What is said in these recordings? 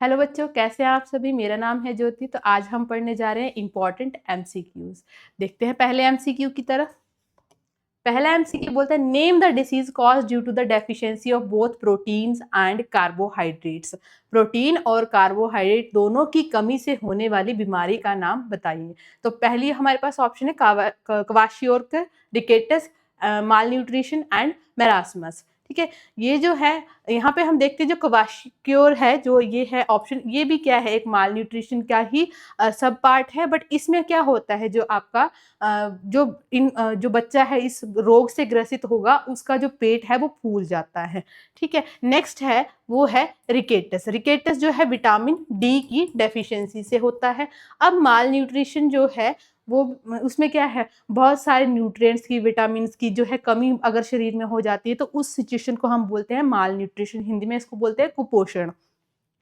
Hello बच्चों, कैसे हैं आप सभी। मेरा नाम है ज्योति। तो आज हम पढ़ने जा रहे हैं इंपॉर्टेंट एमसीक्यूज। देखते हैं पहले एमसीक्यू की तरफ। पहला एमसीक्यू बोलता है name the disease cause due to the deficiency of both proteins and carbohydrates. Protein और कार्बोहाइड्रेट दोनों की कमी से होने वाली बीमारी का नाम बताइए। तो पहली हमारे पास ऑप्शन है kwashiorkor, rickets, malnutrition and marasmus. ठीक है, ये जो है यहाँ पे हम देखते हैं जो क्वाशियोर है, जो ये है ऑप्शन, ये भी क्या है, एक माल न्यूट्रिशन का ही सब पार्ट है। बट इसमें क्या होता है, जो आपका जो बच्चा है इस रोग से ग्रसित होगा, उसका जो पेट है वो फूल जाता है। ठीक है, नेक्स्ट है वो है रिकेटस। रिकेटस जो है विटामिन डी की डेफिशिएंसी से होता है। अब माल न्यूट्रिशन जो है वो, उसमें क्या है, बहुत सारे न्यूट्रिएंट्स की, विटामिन की जो है कमी अगर शरीर में हो जाती है तो उस सिचुएशन को हम बोलते हैं माल न्यूट्रिशन। हिंदी में इसको बोलते हैं कुपोषण।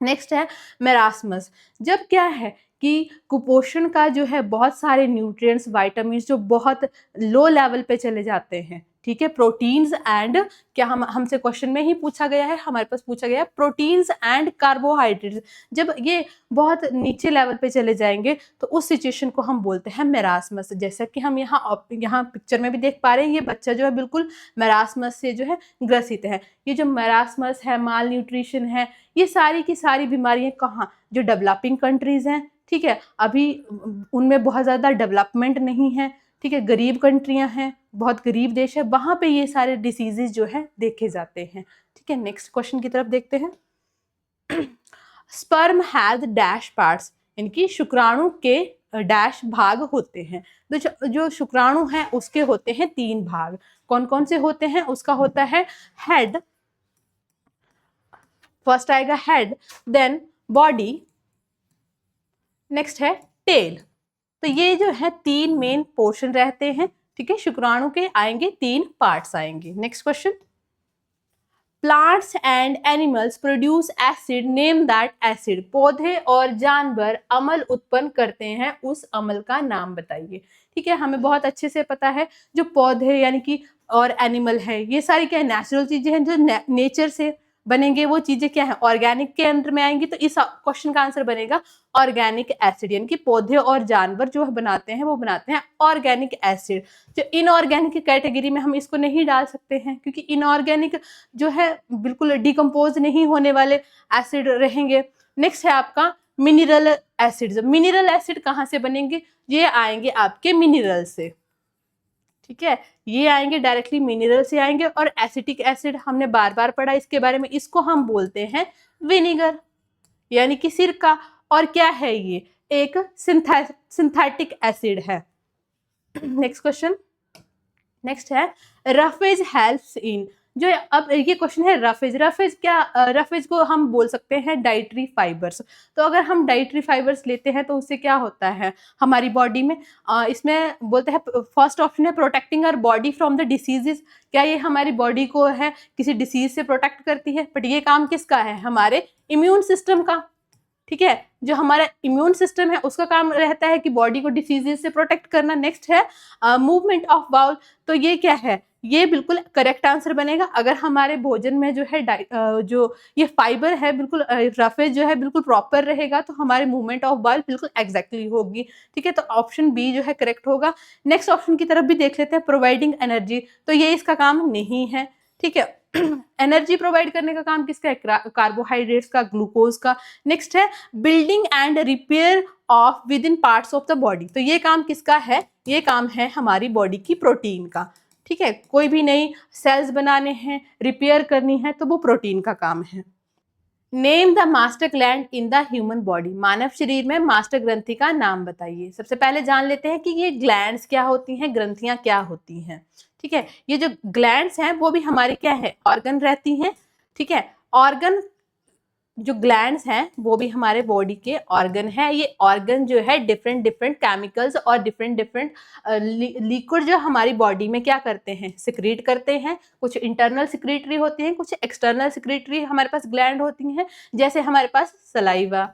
नेक्स्ट है मेरास्मस। जब क्या है कि कुपोषण का जो है बहुत सारे न्यूट्रिएंट्स, विटामिन्स जो बहुत लो लेवल पे चले जाते हैं। ठीक है, प्रोटीन्स एंड, क्या हम हमसे क्वेश्चन में ही पूछा गया है, हमारे पास पूछा गया है प्रोटीन्स एंड कार्बोहाइड्रेट्स। जब ये बहुत नीचे लेवल पे चले जाएंगे तो उस सिचुएशन को हम बोलते हैं मेरास्मस। जैसा कि हम यहाँ पिक्चर में भी देख पा रहे हैं, ये बच्चा जो है बिल्कुल मेरास्मस से जो है ग्रसित है। ये जो मेरास्मस है, माल न्यूट्रिशन है, ये सारी की सारी बीमारियां कहाँ, जो डेवलपिंग कंट्रीज हैं। ठीक है, अभी उनमें बहुत ज़्यादा डेवलपमेंट नहीं है। ठीक है, गरीब कंट्रियां हैं, बहुत गरीब देश है, वहाँ पे ये सारे डिसीजेज जो है देखे जाते हैं। ठीक है, नेक्स्ट क्वेश्चन की तरफ देखते हैं। स्पर्म हैज डैश पार्ट्स, इनकी शुक्राणु के डैश भाग होते हैं। तो जो शुक्राणु है उसके होते हैं 3 भाग। कौन कौन से होते हैं? उसका होता है हेड, फर्स्ट आएगा हेड, देन बॉडी, नेक्स्ट है टेल। तो ये जो है 3 मेन पोर्शन रहते हैं। ठीक है, शुक्राणु के आएंगे 3 पार्ट्स आएंगे। Next question, plants and animals produce acid, name that acid. पौधे और जानवर अम्ल उत्पन्न करते हैं, उस अम्ल का नाम बताइए। ठीक है, हमें बहुत अच्छे से पता है जो पौधे यानी कि और एनिमल है, ये सारी क्या नेचुरल चीजें हैं जो नेचर से बनेंगे। वो चीजें क्या है, ऑर्गेनिक के अंदर में आएंगी। तो इस क्वेश्चन का आंसर बनेगा ऑर्गेनिक एसिड, यानी कि पौधे और जानवर जो बनाते हैं वो बनाते हैं ऑर्गेनिक एसिड। जो इनऑर्गेनिक कैटेगरी में हम इसको नहीं डाल सकते हैं, क्योंकि इनऑर्गेनिक जो है बिल्कुल डिकम्पोज नहीं होने वाले एसिड रहेंगे। नेक्स्ट है आपका मिनरल एसिड। मिनरल एसिड कहाँ से बनेंगे? ये आएंगे आपके मिनरल से। ठीक है, ये आएंगे डायरेक्टली मिनरल से आएंगे। और एसिटिक एसिड हमने बार बार पढ़ा इसके बारे में, इसको हम बोलते हैं विनेगर यानी कि सिरका। और क्या है ये? एक सिंथेटिक एसिड है। नेक्स्ट क्वेश्चन, नेक्स्ट है रफेज हेल्प्स इन। जो अब ये क्वेश्चन है रफेज। रफेज क्या, रफेज को हम बोल सकते हैं डाइटरी फाइबर्स। तो अगर हम डाइटरी फाइबर्स लेते हैं तो उससे क्या होता है हमारी बॉडी में, इसमें बोलते हैं फर्स्ट ऑप्शन है protecting our body from the diseases. क्या ये हमारी बॉडी को है किसी डिसीज से प्रोटेक्ट करती है? बट ये काम किसका है? हमारे इम्यून सिस्टम का। ठीक है, जो हमारा इम्यून सिस्टम है उसका काम रहता है कि बॉडी को डिसीजेस से प्रोटेक्ट करना। नेक्स्ट है मूवमेंट ऑफ बाउल। तो ये क्या है? ये बिल्कुल करेक्ट आंसर बनेगा। अगर हमारे भोजन में जो है जो ये फाइबर है बिल्कुल रफेज जो है बिल्कुल प्रॉपर रहेगा तो हमारे मूवमेंट ऑफ बाउल बिल्कुल एग्जैक्टली होगी। ठीक है, तो ऑप्शन बी जो है करेक्ट होगा। नेक्स्ट ऑप्शन की तरफ भी देख लेते हैं, प्रोवाइडिंग एनर्जी। तो ये इसका काम नहीं है। ठीक है, एनर्जी प्रोवाइड करने का काम किसका है? कार्बोहाइड्रेट्स का, ग्लूकोज का। नेक्स्ट है building and repair of with in parts of the body. तो ये काम किसका है? ये काम है हमारी बॉडी की प्रोटीन का। ठीक है, कोई भी नई सेल्स बनाने हैं, रिपेयर करनी है, तो वो प्रोटीन का काम है। Name the master gland in the human body. मानव शरीर में मास्टर ग्रंथि का नाम बताइए। सबसे पहले जान लेते हैं कि ये ग्लैंड्स क्या होती हैं, ग्रंथियां क्या होती हैं। ठीक है, ये जो ग्लैंड्स हैं वो भी हमारी क्या है? ऑर्गन रहती हैं। ठीक है, ऑर्गन जो ग्लैंड्स हैं वो भी हमारे बॉडी के ऑर्गन है। ये ऑर्गन जो है डिफरेंट डिफरेंट केमिकल्स और डिफरेंट डिफरेंट लिक्विड जो हमारी बॉडी में क्या करते हैं? सिक्रीट करते हैं। कुछ इंटरनल सिक्रीटरी होती हैं, कुछ एक्सटर्नल सिक्रीटरी हमारे पास ग्लैंड होती हैं, जैसे हमारे पास सलाइवा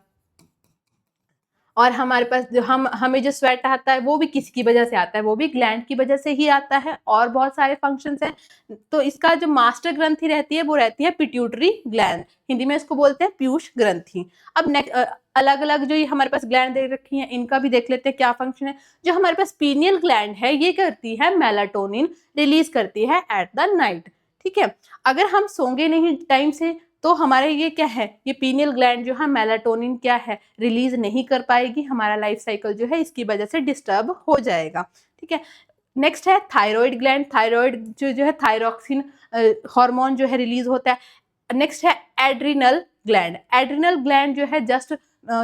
और हमारे पास जो हमें जो स्वेट आता है वो भी किसकी वजह से आता है, वो भी ग्लैंड की वजह से ही आता है, और बहुत सारे फंक्शंस हैं। तो इसका जो मास्टर ग्रंथि रहती है वो रहती है पिट्यूटरी ग्लैंड, हिंदी में इसको बोलते हैं पीयूष ग्रंथि। अब अलग अलग जो ये हमारे पास ग्लैंड दे रखी हैं इनका भी देख लेते हैं क्या फंक्शन है। जो हमारे पास पीनियल ग्लैंड है ये करती है मेलाटोनिन रिलीज करती है एट द नाइट, ठीक है। अगर हम सोंगे नहीं टाइम से तो हमारे ये क्या है, ये पीनियल ग्लैंड जो है मेलाटोनिन क्या है रिलीज नहीं कर पाएगी, हमारा लाइफ साइकिल जो है इसकी वजह से डिस्टर्ब हो जाएगा, ठीक है। नेक्स्ट है थायराइड ग्लैंड, थायराइड जो है थायरोक्सिन हार्मोन जो है रिलीज होता है। नेक्स्ट है एड्रिनल ग्लैंड, एड्रिनल ग्लैंड जो है जस्ट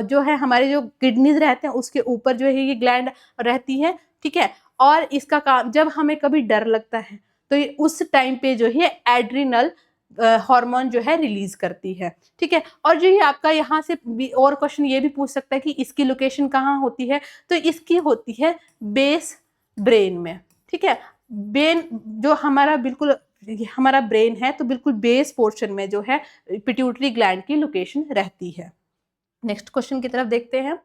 जो है हमारे जो किडनीज रहते हैं उसके ऊपर जो है ये ग्लैंड रहती है, ठीक है। और इसका काम जब हमें कभी डर लगता है तो ये उस टाइम पे जो है एड्रिनल हार्मोन जो है रिलीज करती है, ठीक है। और जो ये आपका यहाँ से और क्वेश्चन ये भी पूछ सकता है कि इसकी लोकेशन कहाँ होती है, तो इसकी होती है बेस ब्रेन में, ठीक है। ब्रेन जो हमारा बिल्कुल हमारा ब्रेन है तो बिल्कुल बेस पोर्शन में जो है पिट्यूटरी ग्लैंड की लोकेशन रहती है। नेक्स्ट क्वेश्चन की तरफ देखते हैं,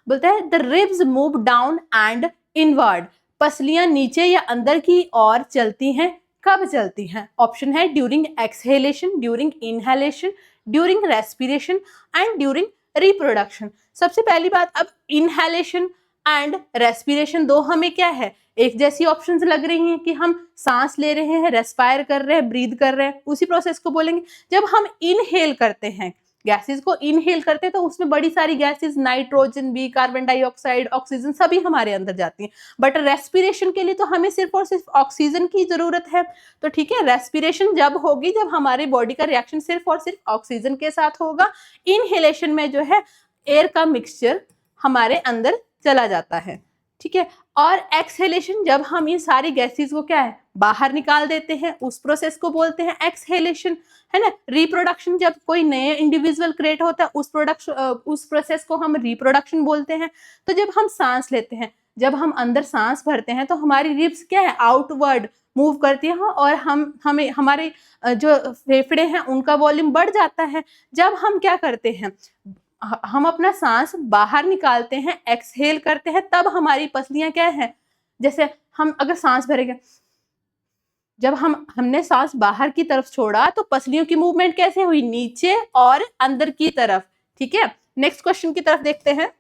बोलता है the ribs move down and inward, पसलियां नीचे या अंदर की ओर चलती हैं, कब चलती हैं? ऑप्शन है during exhalation, during inhalation, during respiration and during reproduction. सबसे पहली बात, अब इनहेलेशन एंड रेस्पिरेशन दो हमें क्या है एक जैसी ऑप्शंस लग रही हैं कि हम सांस ले रहे हैं, रेस्पायर कर रहे हैं, ब्रीद कर रहे हैं, उसी प्रोसेस को बोलेंगे। जब हम इनहेल करते हैं गैसेस को इनहेल करते हैं तो उसमें बड़ी सारी गैसेस नाइट्रोजन भी, कार्बन डाइऑक्साइड, ऑक्सीजन सभी हमारे अंदर जाती हैं। बट रेस्पिरेशन के लिए तो हमें सिर्फ और सिर्फ ऑक्सीजन की जरूरत है, तो ठीक है रेस्पिरेशन जब होगी जब हमारी बॉडी का रिएक्शन सिर्फ और सिर्फ ऑक्सीजन के साथ होगा। इनहेलेशन में जो है एयर का मिक्सचर हमारे अंदर चला जाता है, ठीक है। और एक्सहेलेशन जब हम ये सारी गैसेस को क्या है बाहर निकाल देते हैं उस प्रोसेस को बोलते हैं एक्सहेलेशन, है ना। रिप्रोडक्शन जब कोई नए इंडिविजुअल क्रिएट होता है उस प्रोसेस को हम रिप्रोडक्शन बोलते हैं। तो जब हम सांस लेते हैं, जब हम अंदर सांस भरते हैं तो हमारी रिब्स क्या है आउटवर्ड मूव करती है और हमें हमारे जो फेफड़े हैं उनका वॉल्यूम बढ़ जाता है। जब हम क्या करते हैं हम अपना सांस बाहर निकालते हैं, एक्सहेल करते हैं, तब हमारी पसलियां क्या है, जैसे हम अगर सांस भरेंगे, जब हमने सांस बाहर की तरफ छोड़ा तो पसलियों की मूवमेंट कैसे हुई नीचे और अंदर की तरफ, ठीक है। नेक्स्ट क्वेश्चन की तरफ देखते हैं,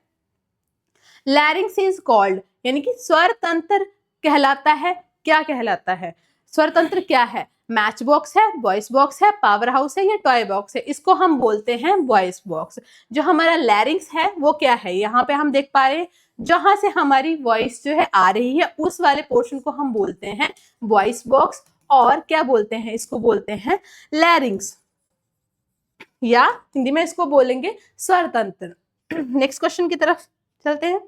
लैरिंक्स इज कॉल्ड यानी कि स्वर तंत्र कहलाता है, क्या कहलाता है? स्वर तंत्र क्या है? मैच बॉक्स है, वॉइस बॉक्स है, पावर हाउस है या टॉय बॉक्स है? इसको हम बोलते हैं वॉइस बॉक्स। जो हमारा लैरिंक्स है वो क्या है, यहाँ पे हम देख पा रहे हैं जहां से हमारी वॉइस जो है आ रही है उस वाले पोर्शन को हम बोलते हैं वॉइस बॉक्स, और क्या बोलते हैं इसको बोलते हैं लैरिंक्स, या हिंदी में इसको बोलेंगे स्वर तंत्र। नेक्स्ट क्वेश्चन की तरफ चलते हैं।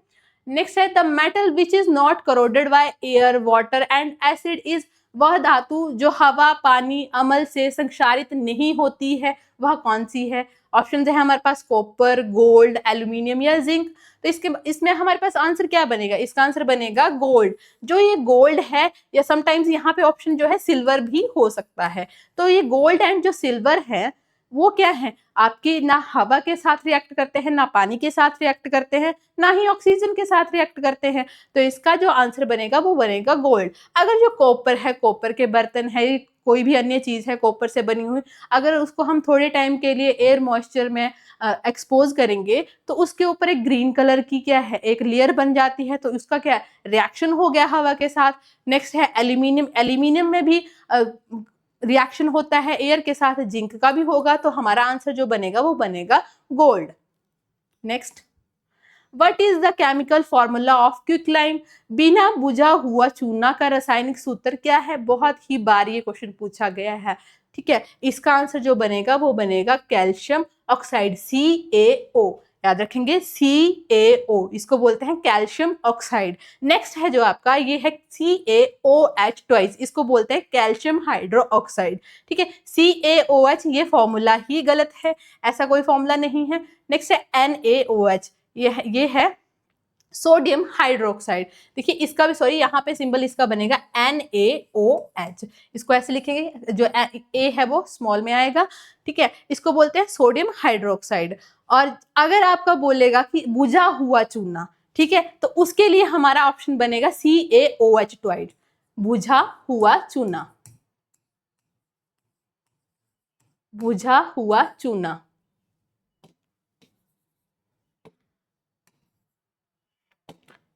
नेक्स्ट है the metal which is not corroded by air, water and acid is, वह धातु जो हवा, पानी, अम्ल से संक्षारित नहीं होती है वह कौन सी है? ऑप्शन है हमारे पास कॉपर, गोल्ड, एल्यूमिनियम या जिंक। तो इसमें हमारे पास आंसर क्या बनेगा? इसका आंसर बनेगा गोल्ड। जो ये गोल्ड है, या समटाइम्स यहाँ पे ऑप्शन जो है सिल्वर भी हो सकता है। तो ये गोल्ड एंड जो सिल्वर है वो क्या है, आपकी ना हवा के साथ रिएक्ट करते हैं, ना पानी के साथ रिएक्ट करते हैं, ना ही ऑक्सीजन के साथ रिएक्ट करते हैं। तो इसका जो आंसर बनेगा वो बनेगा गोल्ड। अगर जो कॉपर है, कॉपर के बर्तन है, कोई भी अन्य चीज है कॉपर से बनी हुई, अगर उसको हम थोड़े टाइम के लिए एयर मॉइस्चर में एक्सपोज करेंगे तो उसके ऊपर एक ग्रीन कलर की क्या है एक लेयर बन जाती है, तो उसका क्या रिएक्शन हो गया हवा के साथ। नेक्स्ट है एल्यूमिनियम, एल्यूमिनियम में भी रिएक्शन होता है एयर के साथ, जिंक का भी होगा, तो हमारा आंसर जो बनेगा वो बनेगा gold. Next, what is the chemical formula of quicklime, बिना बुझा हुआ चूना का रासायनिक सूत्र क्या है? बहुत ही बार ये क्वेश्चन पूछा गया है, ठीक है। इसका आंसर जो बनेगा वो बनेगा कैल्शियम ऑक्साइड, CaO, याद रखेंगे CaO, इसको बोलते हैं कैल्शियम ऑक्साइड। नेक्स्ट है जो आपका ये है CaOH ट्वाइस, इसको बोलते हैं कैल्शियम हाइड्रो ऑक्साइड, ठीक है। CaOH ये फॉर्मूला ही गलत है, ऐसा कोई फॉर्मूला नहीं है। नेक्स्ट है NaOH, ये है सोडियम हाइड्रोक्साइड। देखिए इसका भी, सॉरी यहाँ पे सिंबल इसका बनेगा NaOH, इसको ऐसे लिखेंगे, जो ए है वो स्मॉल में आएगा, ठीक है। इसको बोलते हैं सोडियम हाइड्रोक्साइड। और अगर आपका बोलेगा कि बुझा हुआ चूना, ठीक है, तो उसके लिए हमारा ऑप्शन बनेगा CaOH ट्वाइड, बुझा हुआ चूना, बुझा हुआ चूना।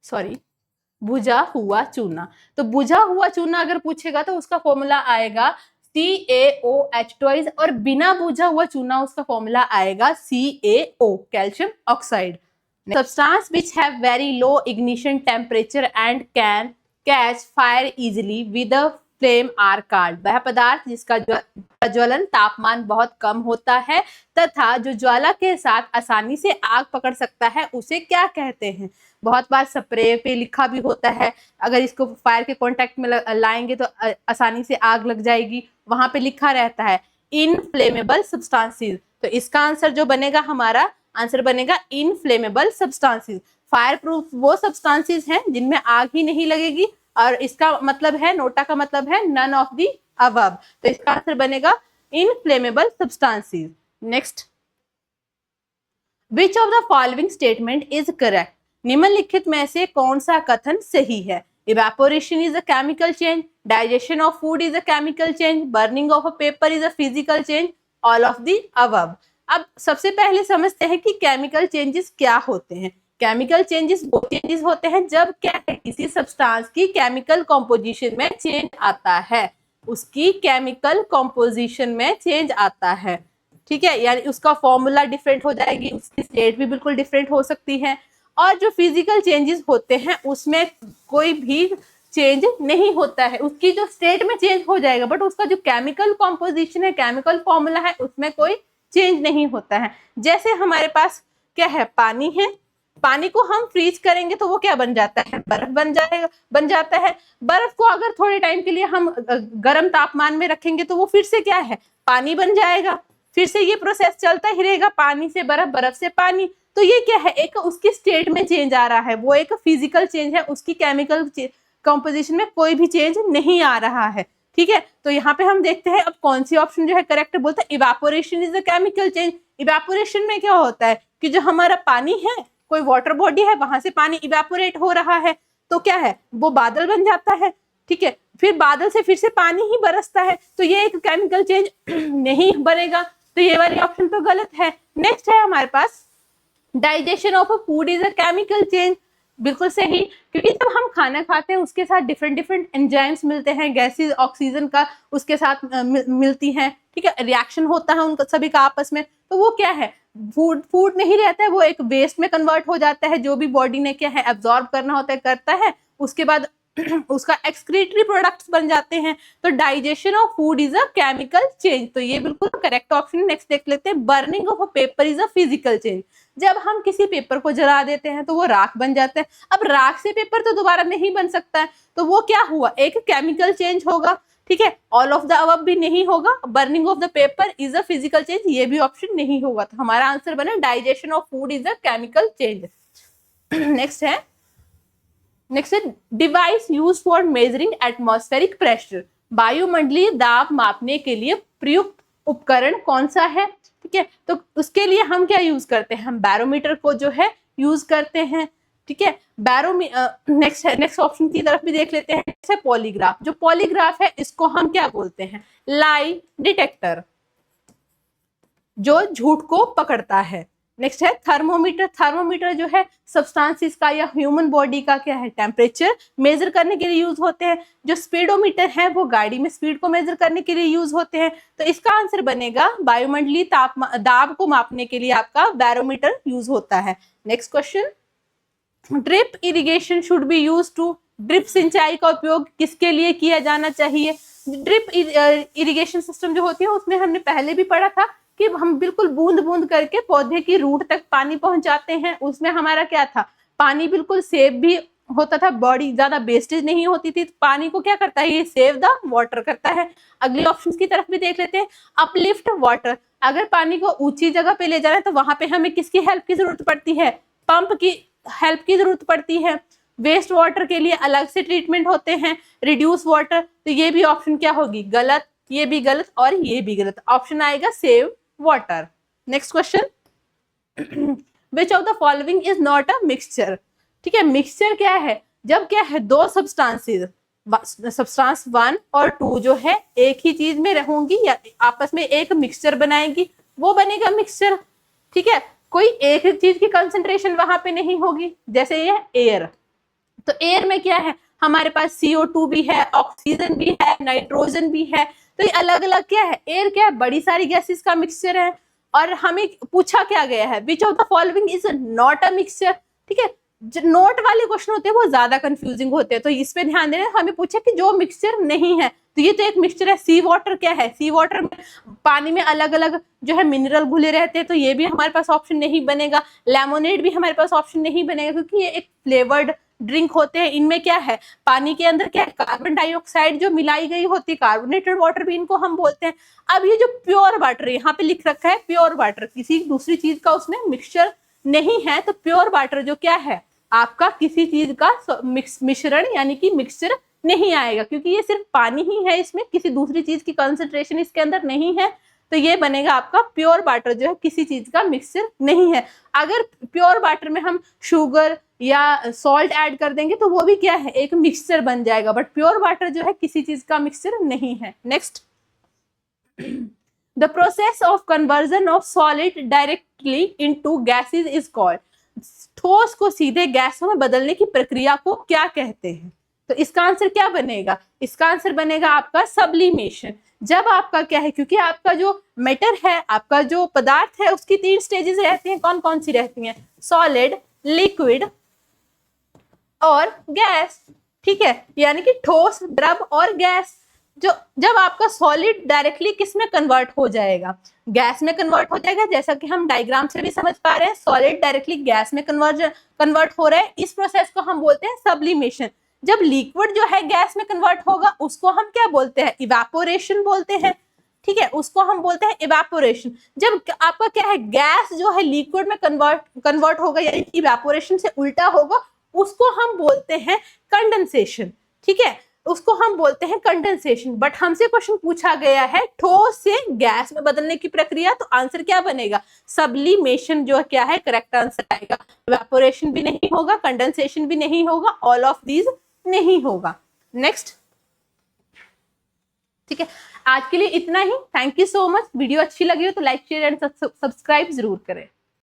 सॉरी, बुझा हुआ चूना। तो बुझा हुआ चूना अगर पूछेगा तो उसका फॉर्मूला आएगा CaOH ट्वाइस, और बिना बुझा हुआ चूना उसका फॉर्मूला आएगा CaO, calcium oxide. Substance which have very low ignition temperature and can catch fire easily with a flame are called। वह पदार्थ जिसका प्रज्वलन तापमान बहुत कम होता है तथा जो ज्वाला के साथ आसानी से आग पकड़ सकता है, उसे क्या कहते हैं? बहुत बार स्प्रे पे लिखा भी होता है, अगर इसको फायर के कांटेक्ट में लाएंगे तो आसानी से आग लग जाएगी, वहां पे लिखा रहता है इनफ्लेमेबल सब्सटेंसेस। तो इसका आंसर जो बनेगा, हमारा आंसर बनेगा इनफ्लेमेबल सब्सटेंसेस। फायर प्रूफ वो सब्सटेंसेस हैं जिनमें आग ही नहीं लगेगी, और इसका मतलब है, नोटा का मतलब है नन ऑफ दी अबव। तो इसका आंसर बनेगा inflammable substances. Next, which of the following statement is correct? निम्नलिखित में से कौन सा कथन सही है? Evaporation is a chemical change, digestion of food is a chemical change, burning of a paper is a physical change, all of the above. अब सबसे पहले समझते हैं कि केमिकल चेंजेस क्या होते हैं। केमिकल चेंजेस वो चेंजेस होते हैं जब क्या है, किसी सब्सटेंस की केमिकल कॉम्पोजिशन में चेंज आता है, उसकी केमिकल कॉम्पोजिशन में चेंज आता है, ठीक है, यानी उसका फॉर्मूला डिफरेंट हो जाएगी, उसकी स्टेट भी बिल्कुल डिफरेंट हो सकती है। और जो फिजिकल चेंजेस होते हैं उसमें कोई भी चेंज नहीं होता है, उसकी जो स्टेट में चेंज हो जाएगा, बट उसका जो केमिकल कॉम्पोजिशन है, केमिकल फॉर्मूला है, उसमें कोई चेंज नहीं होता है। जैसे हमारे पास क्या है, पानी है, पानी को हम फ्रीज करेंगे तो वो क्या बन जाता है, बर्फ बन जाता है। बर्फ को अगर थोड़े टाइम के लिए हम गर्म तापमान में रखेंगे तो वो फिर से क्या है, पानी बन जाएगा। फिर से ये प्रोसेस चलता ही रहेगा, पानी से बर्फ, बर्फ से पानी। तो ये क्या है, एक उसकी स्टेट में चेंज आ रहा है, वो एक फिजिकल चेंज है, उसकी केमिकल कंपोजिशन में कोई भी चेंज नहीं आ रहा है, ठीक है। तो यहाँ पे हम देखते हैं अब कौन सी ऑप्शन जो है करेक्ट बोलता है, evaporation is a chemical change. Evaporation में क्या होता है कि जो हमारा पानी है, कोई वाटर बॉडी है, वहां से पानी इवेपोरेट हो रहा है, तो क्या है, वो बादल बन जाता है, ठीक है, फिर बादल से फिर से पानी ही बरसता है, तो ये एक केमिकल चेंज नहीं बनेगा, तो ये वाली ऑप्शन तो गलत है। नेक्स्ट है हमारे पास, digestion of a food is a chemical change, बिल्कुल सही, क्योंकि जब हम खाना खाते हैं उसके साथ डिफरेंट डिफरेंट एंजाइम्स मिलते हैं, गैसेस, ऑक्सीजन का उसके साथ मिलती हैं, ठीक है, रिएक्शन होता है उनका सभी का आपस में, तो वो क्या है, फूड नहीं रहता है, वो एक वेस्ट में कन्वर्ट हो जाता है, जो भी बॉडी ने क्या है एब्जॉर्ब करना होता है करता है, उसके बाद उसका एक्सक्रीटरी प्रोडक्ट्स बन जाते हैं। तो digestion of food is a chemical change, तो ये बिल्कुल करेक्ट ऑप्शन। नेक्स्ट देख लेते हैं, burning of a paper is a physical change, जब हम किसी पेपर को जला देते हैं तो वो राख बन जाता है। अब राख से पेपर तो दोबारा नहीं बन सकता है, तो वो क्या हुआ, एक केमिकल चेंज होगा, ठीक है। ऑल ऑफ द अबव भी नहीं होगा, burning of the paper is a physical change, ये भी ऑप्शन नहीं होगा, तो हमारा आंसर बने digestion of food is a chemical change. Next है, device use for measuring atmospheric pressure, वायुमंडलीय दाब मापने के लिए प्रयुक्त उपकरण कौन सा है, ठीक है। तो उसके लिए हम क्या यूज करते हैं, हम बैरोमीटर को जो है यूज करते हैं, ठीक है। नेक्स्ट ऑप्शन की तरफ भी देख लेते हैं, जैसे पॉलीग्राफ, जो पॉलीग्राफ है इसको हम क्या बोलते हैं, लाई डिटेक्टर, जो झूठ को पकड़ता है। नेक्स्ट है थर्मोमीटर, थर्मोमीटर जो है सब्सटेंसेस का या ह्यूमन बॉडी का क्या है, टेम्परेचर मेजर करने के लिए यूज होते हैं। जो स्पीडोमीटर है वो गाड़ी में स्पीड को मेजर करने के लिए यूज होते हैं, तो इसका आंसर बनेगा वायुमंडलीय दाब को मापने के लिए आपका बैरोमीटर यूज होता है। Next question, drip irrigation should be use to, drip सिंचाई का उपयोग किसके लिए किया जाना चाहिए? ड्रिप इरिगेशन सिस्टम जो होती है उसमें हमने पहले भी पढ़ा था कि हम बिल्कुल बूंद बूंद करके पौधे की रूट तक पानी पहुंचाते हैं, उसमें हमारा क्या था, पानी बिल्कुल सेव भी होता था, बॉडी ज्यादा वेस्टेज नहीं होती थी, तो पानी को क्या करता है, ये सेव द वाटर करता है। अगले ऑप्शन की तरफ भी देख लेते हैं, अपलिफ्ट वाटर, अगर पानी को ऊंची जगह पे ले जाना है तो वहां पे हमें किसकी हेल्प की जरूरत पड़ती है, पंप की हेल्प की जरूरत पड़ती है, वेस्ट वाटर के लिए अलग से ट्रीटमेंट होते हैं, रिड्यूस वाटर, तो ये भी ऑप्शन क्या होगी, गलत, ये भी गलत और ये भी गलत, ऑप्शन आएगा save water. Next question, which of the following is not a mixture. ठीक है, मिक्सचर क्या है, जब क्या है दो सब्सटेंसेस, सब्सटेंस 1 और 2 जो है एक ही चीज में रहूंगी या आपस में एक मिक्सचर बनाएंगी, वो बनेगा मिक्सचर। ठीक है, कोई एक चीज की कंसंट्रेशन वहां पे नहीं होगी, जैसे ये एयर, तो एयर में क्या है हमारे पास CO2 भी है, ऑक्सीजन भी है, नाइट्रोजन भी है, तो ये अलग अलग क्या है, एयर क्या है, बड़ी सारी गैसेस का मिक्सचर है। और हमें पूछा क्या गया है, which of the following is not a mixture. ठीक है, जो नोट वाले क्वेश्चन होते हैं वो ज्यादा कंफ्यूजिंग होते हैं, तो इस पे ध्यान देना, हमें पूछा कि जो मिक्सचर नहीं है, तो ये तो एक मिक्सचर है। सी वाटर क्या है, सी वाटर में पानी में अलग अलग जो है मिनरल घुले रहते हैं, तो ये भी हमारे पास ऑप्शन नहीं बनेगा। लेमोनेड भी हमारे पास ऑप्शन नहीं बनेगा, क्योंकि ये एक फ्लेवर्ड ड्रिंक होते हैं, इनमें क्या है, पानी के अंदर क्या है, कार्बन डाइऑक्साइड जो मिलाई गई होती है, कार्बोनेटेड वाटर भी इनको हम बोलते हैं। अब ये जो प्योर वाटर यहाँ पे लिख रखा है, प्योर वाटर किसी दूसरी चीज का उसमें मिक्सचर नहीं है, तो प्योर वाटर जो क्या है आपका किसी चीज का मिश्रण यानी कि मिक्सचर नहीं आएगा, क्योंकि ये सिर्फ पानी ही है, इसमें किसी दूसरी चीज की कंसंट्रेशन इसके अंदर नहीं है, तो ये बनेगा आपका प्योर वाटर जो है किसी चीज का मिक्सचर नहीं है। अगर प्योर वाटर में हम शुगर या सॉल्ट ऐड कर देंगे तो वो भी क्या है, एक मिक्सचर बन जाएगा, बट प्योर वाटर जो है किसी चीज का मिक्सचर नहीं है। Next, the process of conversion of solid directly into gases is called. ठोस को सीधे गैसों में बदलने की प्रक्रिया को क्या कहते हैं, तो इसका आंसर क्या बनेगा, इसका आंसर बनेगा आपका सब्लिमेशन। जब आपका क्या है, क्योंकि आपका जो मैटर है, आपका जो पदार्थ है, उसकी 3 स्टेजेस रहती हैं, कौन कौन सी रहती हैं, सॉलिड, लिक्विड और गैस। ठीक है, यानी कि ठोस, द्रव और गैस। जो जब आपका सॉलिड डायरेक्टली किस में कन्वर्ट हो जाएगा, गैस में कन्वर्ट हो जाएगा, जैसा कि हम डायग्राम से भी समझ पा रहे हैं, सॉलिड डायरेक्टली गैस में कन्वर्ट हो रहा है, इस प्रोसेस को हम बोलते हैं सब्लिमेशन। जब लिक्विड जो है गैस में कन्वर्ट होगा, उसको हम क्या बोलते हैं, इवेपोरेशन बोलते हैं। ठीक है, उसको हम बोलते हैं इवेपोरेशन। जब आपका क्या है, गैस जो है लिक्विड में कन्वर्ट होगा, यानी इवेपोरेशन से उल्टा होगा, उसको हम बोलते हैं कंडेंसेशन। ठीक है, उसको हम बोलते हैं कंडेंसेशन। बट हमसे क्वेश्चन पूछा गया है ठोस से गैस में बदलने की प्रक्रिया, तो आंसर क्या बनेगा, सब्लिमेशन जो क्या है करेक्ट आंसर आएगा। इवेपोरेशन भी नहीं होगा, कंडेंसेशन भी नहीं होगा, ऑल ऑफ दीज नहीं होगा। नेक्स्ट, ठीक है, आज के लिए इतना ही। Thank you so much. Video अच्छी लगी हो तो लाइक शेयर एंड सब्सक्राइब जरूर करें।